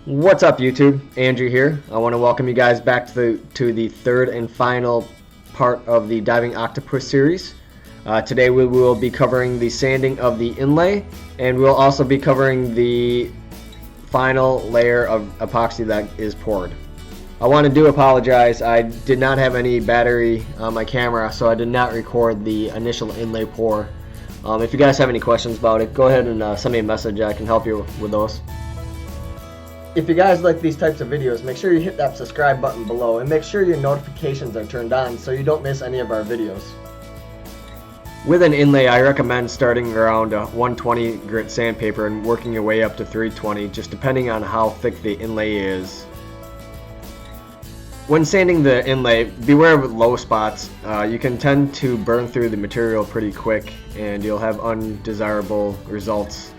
What's up, YouTube? Andrew here. I want to welcome you guys back to the third and final part of the Diving Octopus series. Today we will be covering the sanding of the inlay, and we'll also be covering the final layer of epoxy that is poured. I want to apologize. I did not have any battery on my camera, so I did not record the initial inlay pour. If you guys have any questions about it, go ahead and send me a message. I can help you with those. If you guys like these types of videos, make sure you hit that subscribe button below and make sure your notifications are turned on so you don't miss any of our videos. With an inlay, I recommend starting around 120 grit sandpaper and working your way up to 320, just depending on how thick the inlay is. When sanding the inlay, beware of low spots. You can tend to burn through the material pretty quick and you'll have undesirable results.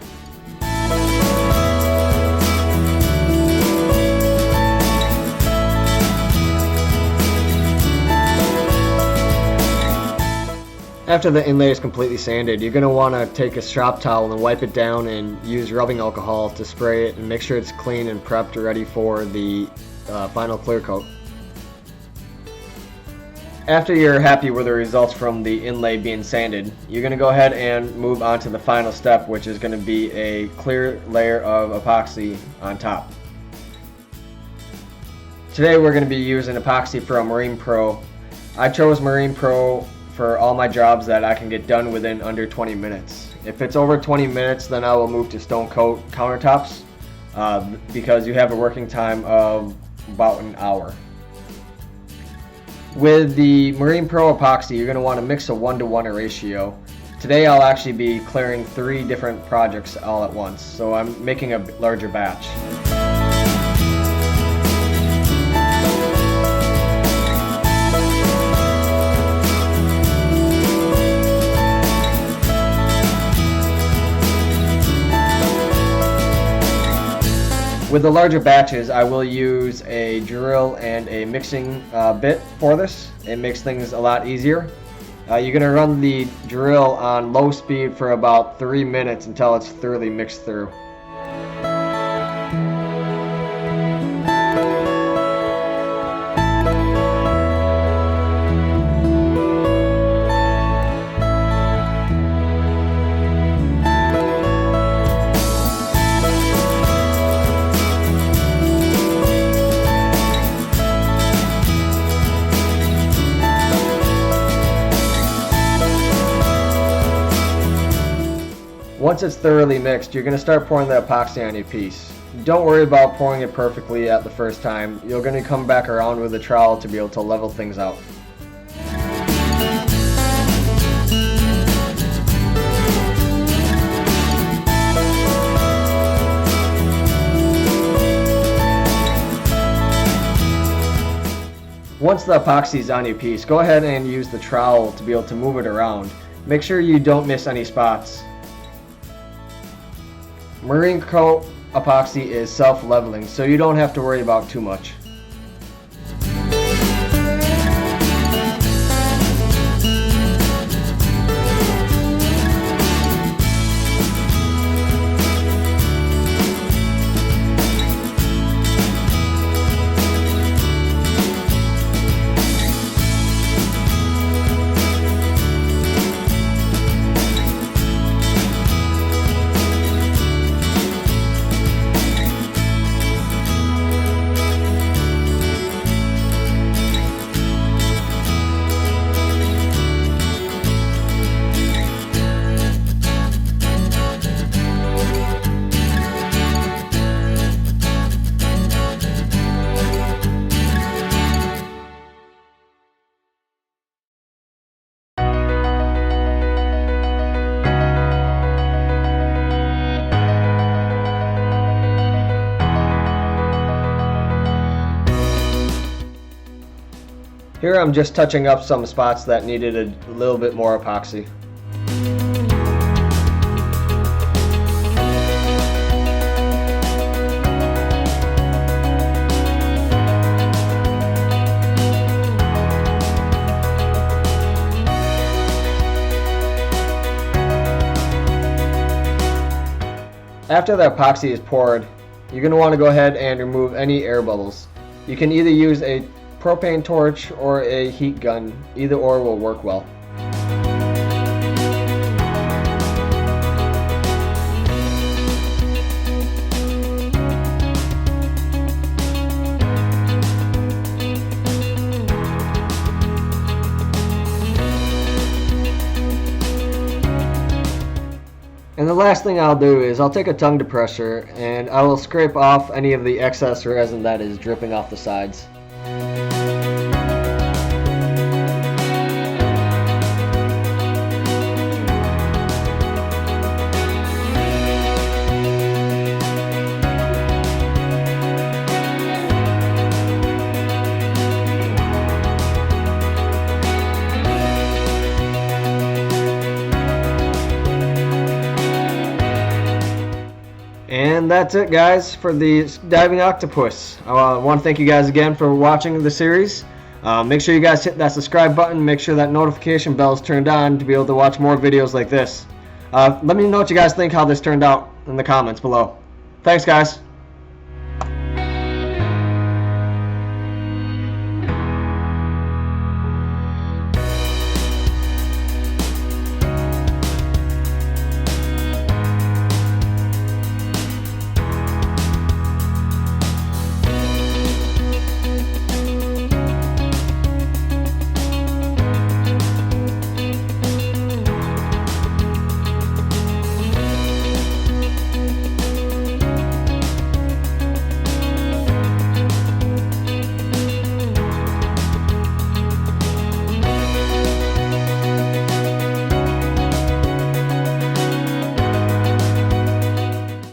After the inlay is completely sanded, you're going to want to take a shop towel and wipe it down and use rubbing alcohol to spray it and make sure it's clean and prepped ready for the final clear coat. After you're happy with the results from the inlay being sanded, you're going to go ahead and move on to the final step, which is going to be a clear layer of epoxy on top. Today we're going to be using epoxy from Marine Pro. I chose Marine Pro for all my jobs that I can get done within under 20 minutes. If it's over 20 minutes, then I will move to stone coat countertops because you have a working time of about an hour. With the Marine Pro epoxy, you're going to want to mix a 1-to-1 ratio. Today I'll actually be clearing 3 different projects all at once, so I'm making a larger batch. With the larger batches, I will use a drill and a mixing bit for this. It makes things a lot easier. You're going to run the drill on low speed for about 3 minutes until it's thoroughly mixed through. Once it's thoroughly mixed, you're going to start pouring the epoxy on your piece. Don't worry about pouring it perfectly at the first time. You're going to come back around with a trowel to be able to level things out. Once the epoxy is on your piece, go ahead and use the trowel to be able to move it around. Make sure you don't miss any spots. Marine Pro epoxy is self-leveling, so you don't have to worry about too much. Here I'm just touching up some spots that needed a little bit more epoxy. After the epoxy is poured, you're going to want to go ahead and remove any air bubbles. You can either use a propane torch or a heat gun. Either or will work well. And the last thing I'll do is I'll take a tongue depressor and I will scrape off any of the excess resin that is dripping off the sides. And that's it, guys, for the Diving Octopus. I want to thank you guys again for watching the series. Make sure you guys hit that subscribe button. Make sure that notification bell is turned on to be able to watch more videos like this. Let me know what you guys think, how this turned out in the comments below. Thanks, guys.